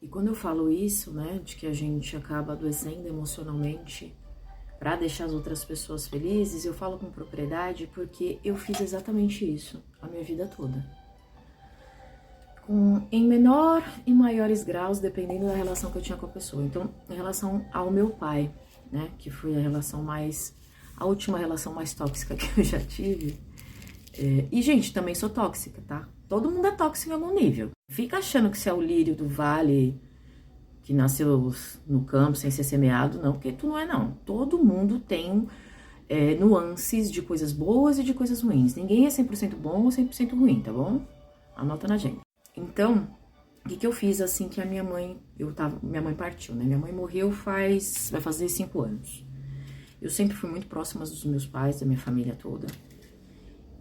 E quando eu falo isso, né, de que a gente acaba adoecendo emocionalmente para deixar as outras pessoas felizes, eu falo com propriedade porque eu fiz exatamente isso a minha vida toda. Em menor e maiores graus, dependendo da relação que eu tinha com a pessoa. Então, em relação ao meu pai, né, que foi a última relação mais tóxica que eu já tive. E, gente, também sou tóxica, tá? Todo mundo é tóxico em algum nível. Fica achando que você é o lírio do vale, que nasceu no campo sem ser semeado, não, porque tu não é, não. Todo mundo tem nuances de coisas boas e de coisas ruins. Ninguém é 100% bom ou 100% ruim, tá bom? Anota na agenda. Então, o que eu fiz assim que minha mãe partiu, né? Minha mãe morreu vai fazer 5 anos. Eu sempre fui muito próxima dos meus pais, da minha família toda.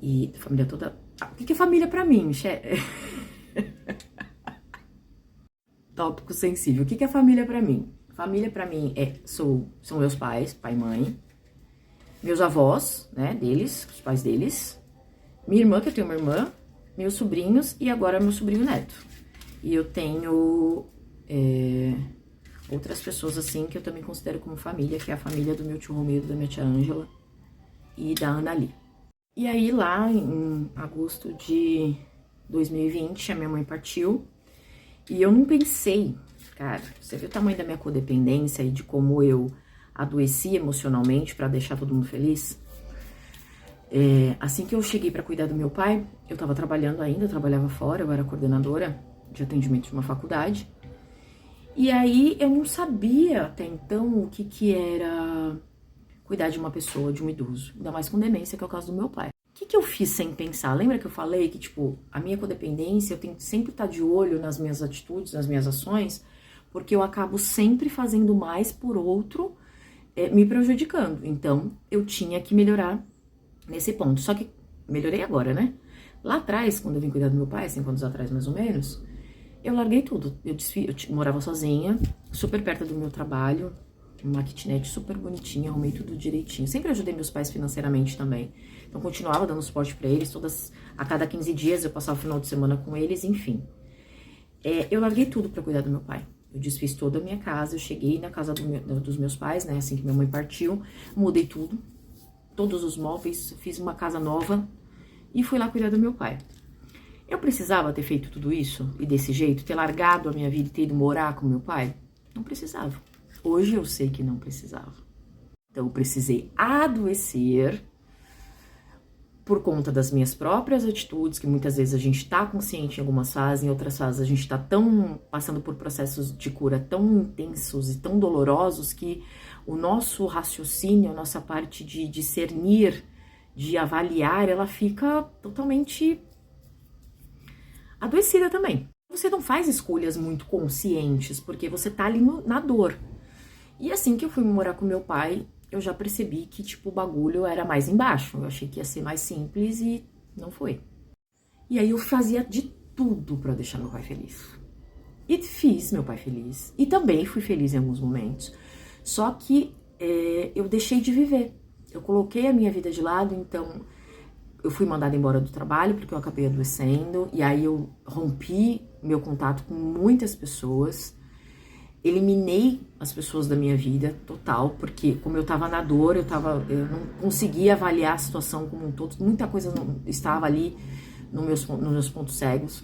E da família toda... o que é família pra mim, chefe? Tópico sensível. O que é família pra mim? Família pra mim são meus pais, pai e mãe. Meus avós, né, deles, os pais deles. Minha irmã, que eu tenho uma irmã. Meus sobrinhos e agora meu sobrinho neto. E eu tenho outras pessoas assim que eu também considero como família, que é a família do meu tio Romero, da minha tia Ângela e da Ana Lee. E aí lá em agosto de 2020 a minha mãe partiu e eu não pensei, cara, você viu o tamanho da minha codependência e de como eu adoeci emocionalmente pra deixar todo mundo feliz? Assim que eu cheguei para cuidar do meu pai, eu tava trabalhando ainda, eu trabalhava fora, eu era coordenadora de atendimento de uma faculdade. E aí eu não sabia até então o que era cuidar de uma pessoa, de um idoso, ainda mais com demência, que é o caso do meu pai. O que eu fiz sem pensar? Lembra que eu falei que, tipo, a minha codependência, eu tenho que sempre estar de olho nas minhas atitudes, nas minhas ações, porque eu acabo sempre fazendo mais por outro, me prejudicando. Então, eu tinha que melhorar nesse ponto. Só que melhorei agora, né? Lá atrás, quando eu vim cuidar do meu pai, 5 anos atrás mais ou menos, eu larguei tudo. Eu morava sozinha, super perto do meu trabalho, uma kitnet super bonitinha, arrumei tudo direitinho. Sempre ajudei meus pais financeiramente também. Então, continuava dando suporte pra eles. A cada 15 dias eu passava o final de semana com eles, enfim. Eu larguei tudo pra cuidar do meu pai. Eu desfiz toda a minha casa, eu cheguei na casa dos meus pais, né? Assim que minha mãe partiu, mudei tudo. Todos os móveis, fiz uma casa nova e fui lá cuidar do meu pai. Eu precisava ter feito tudo isso e desse jeito, ter largado a minha vida e ter ido morar com meu pai? Não precisava. Hoje eu sei que não precisava. Então eu precisei adoecer por conta das minhas próprias atitudes, que muitas vezes a gente tá consciente em algumas fases, em outras fases a gente tá passando por processos de cura tão intensos e tão dolorosos que o nosso raciocínio, a nossa parte de discernir, de avaliar, ela fica totalmente adoecida também. Você não faz escolhas muito conscientes, porque você tá ali na dor. E assim que eu fui morar com meu pai, eu já percebi que, tipo, o bagulho era mais embaixo. Eu achei que ia ser mais simples e não foi. E aí eu fazia de tudo pra deixar meu pai feliz. E fiz meu pai feliz. E também fui feliz em alguns momentos. Só que eu deixei de viver. Eu coloquei a minha vida de lado, então eu fui mandada embora do trabalho porque eu acabei adoecendo. E aí eu rompi meu contato com muitas pessoas. Eliminei as pessoas da minha vida total, porque como eu tava na dor, eu não conseguia avaliar a situação como um todo. Muita coisa não estava ali nos meus pontos cegos.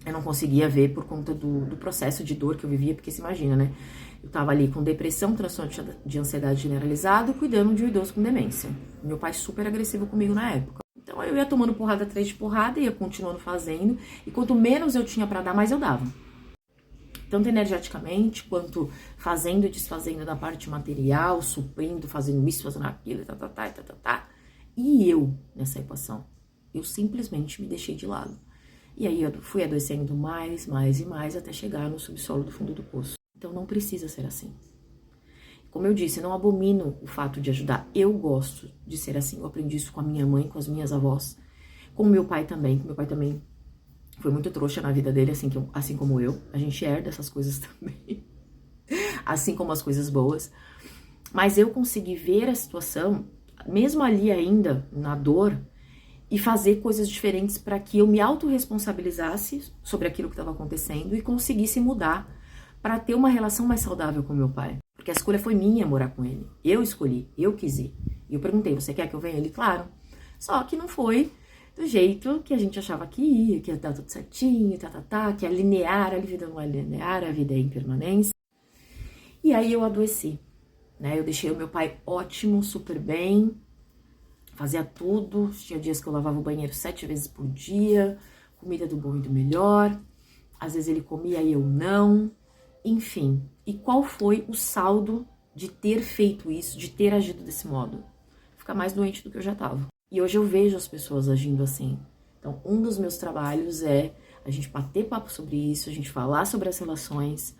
Eu não conseguia ver por conta do processo de dor que eu vivia, porque se imagina, né? Eu tava ali com depressão, transtorno de ansiedade generalizado, cuidando de um idoso com demência. Meu pai super agressivo comigo na época. Então eu ia tomando porrada atrás de porrada, ia continuando fazendo, e quanto menos eu tinha pra dar, mais eu dava. Tanto energeticamente, quanto fazendo e desfazendo da parte material, suprindo, fazendo isso, fazendo aquilo, E eu, nessa equação, eu simplesmente me deixei de lado. E aí eu fui adoecendo mais e mais, até chegar no subsolo do fundo do poço. Então não precisa ser assim. Como eu disse, eu não abomino o fato de ajudar. Eu gosto de ser assim. Eu aprendi isso com a minha mãe, com as minhas avós. Com o meu pai também. Meu pai também foi muito trouxa na vida dele, assim como eu. A gente herda essas coisas também. Assim como as coisas boas. Mas eu consegui ver a situação, mesmo ali ainda, na dor, e fazer coisas diferentes para que eu me autorresponsabilizasse sobre aquilo que estava acontecendo e conseguisse mudar para ter uma relação mais saudável com meu pai. Porque a escolha foi minha morar com ele. Eu escolhi, eu quis ir. E eu perguntei, você quer que eu venha? Ele, claro. Só que não foi do jeito que a gente achava que ia, que ia dar tudo certinho, que é linear, a vida não é linear, a vida é impermanência. E aí eu adoeci, né? Eu deixei o meu pai ótimo, super bem, fazia tudo. Tinha dias que eu lavava o banheiro 7 vezes por dia, comida do bom e do melhor. Às vezes ele comia e eu não. Enfim, e qual foi o saldo de ter feito isso, de ter agido desse modo? Ficar mais doente do que eu já tava. E hoje eu vejo as pessoas agindo assim. Então, um dos meus trabalhos é a gente bater papo sobre isso, a gente falar sobre as relações,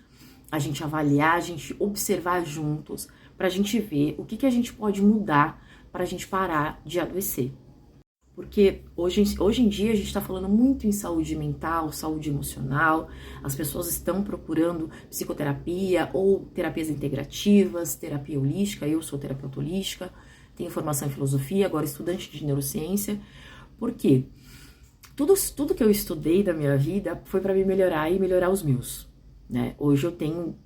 a gente avaliar, a gente observar juntos, pra gente ver o que a gente pode mudar pra gente parar de adoecer. Porque hoje em dia a gente está falando muito em saúde mental, saúde emocional, as pessoas estão procurando psicoterapia ou terapias integrativas, terapia holística, eu sou terapeuta holística, tenho formação em filosofia, agora estudante de neurociência. Por quê? Tudo que eu estudei da minha vida foi para me melhorar e melhorar os meus, né? Hoje eu tenho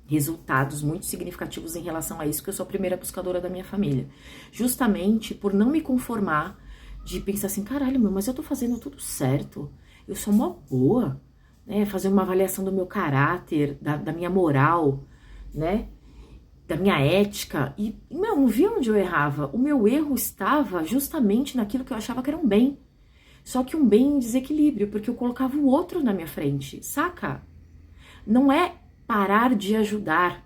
resultados muito significativos em relação a isso, que eu sou a primeira buscadora da minha família. Justamente por não me conformar de pensar assim, caralho, meu, mas eu tô fazendo tudo certo, eu sou mó boa, né? Fazer uma avaliação do meu caráter, da minha moral, né? Da minha ética. E, meu, não vi onde eu errava. O meu erro estava justamente naquilo que eu achava que era um bem. Só que um bem em desequilíbrio, porque eu colocava o outro na minha frente, saca? Não é parar de ajudar,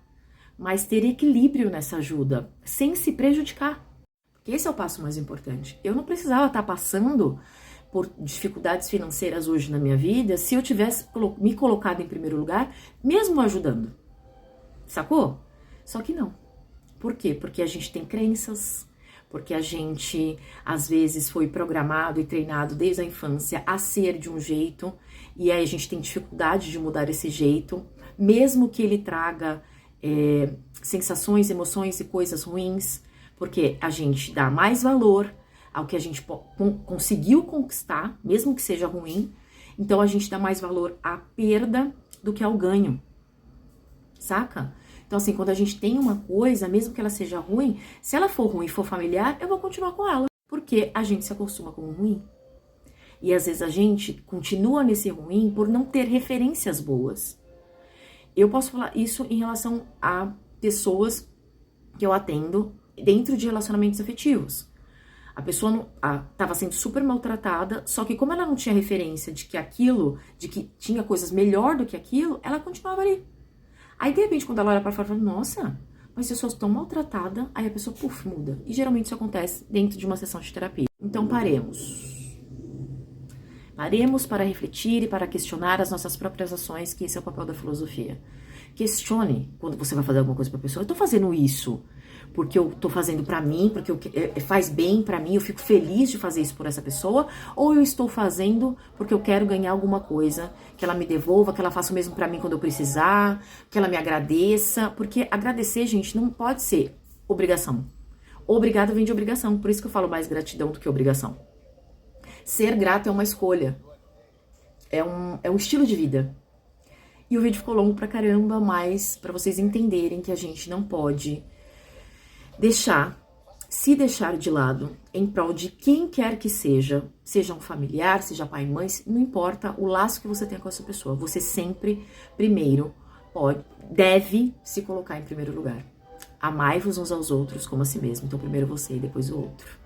mas ter equilíbrio nessa ajuda, sem se prejudicar. Porque esse é o passo mais importante. Eu não precisava estar passando por dificuldades financeiras hoje na minha vida se eu tivesse me colocado em primeiro lugar, mesmo ajudando. Sacou? Só que não. Por quê? Porque a gente tem crenças, porque a gente, às vezes, foi programado e treinado desde a infância a ser de um jeito, e aí a gente tem dificuldade de mudar esse jeito, mesmo que ele traga sensações, emoções e coisas ruins, porque a gente dá mais valor ao que a gente conseguiu conquistar, mesmo que seja ruim, então a gente dá mais valor à perda do que ao ganho, saca? Então assim, quando a gente tem uma coisa, mesmo que ela seja ruim, se ela for ruim e for familiar, eu vou continuar com ela, porque a gente se acostuma com o ruim. E às vezes a gente continua nesse ruim por não ter referências boas. Eu posso falar isso em relação a pessoas que eu atendo dentro de relacionamentos afetivos. A pessoa estava sendo super maltratada, só que como ela não tinha referência de que tinha coisas melhor do que aquilo, ela continuava ali. Aí, de repente, quando ela olha pra fora, ela fala, nossa, mas se eu sou tão maltratada, aí a pessoa, puf, muda. E geralmente isso acontece dentro de uma sessão de terapia. Então, paremos. Paremos para refletir e para questionar as nossas próprias ações, que esse é o papel da filosofia. Questione quando você vai fazer alguma coisa pra pessoa. Eu tô fazendo isso porque eu tô fazendo pra mim, porque faz bem pra mim, eu fico feliz de fazer isso por essa pessoa, ou eu estou fazendo porque eu quero ganhar alguma coisa, que ela me devolva, que ela faça o mesmo pra mim quando eu precisar, que ela me agradeça, porque agradecer, gente, não pode ser obrigação. Obrigado vem de obrigação, por isso que eu falo mais gratidão do que obrigação. Ser grato é uma escolha, é um estilo de vida. E o vídeo ficou longo pra caramba, mas pra vocês entenderem que a gente não pode se deixar de lado em prol de quem quer que seja um familiar, seja pai e mãe, não importa o laço que você tenha com essa pessoa, você sempre, primeiro, deve se colocar em primeiro lugar. Amai-vos uns aos outros como a si mesmo, então primeiro você e depois o outro.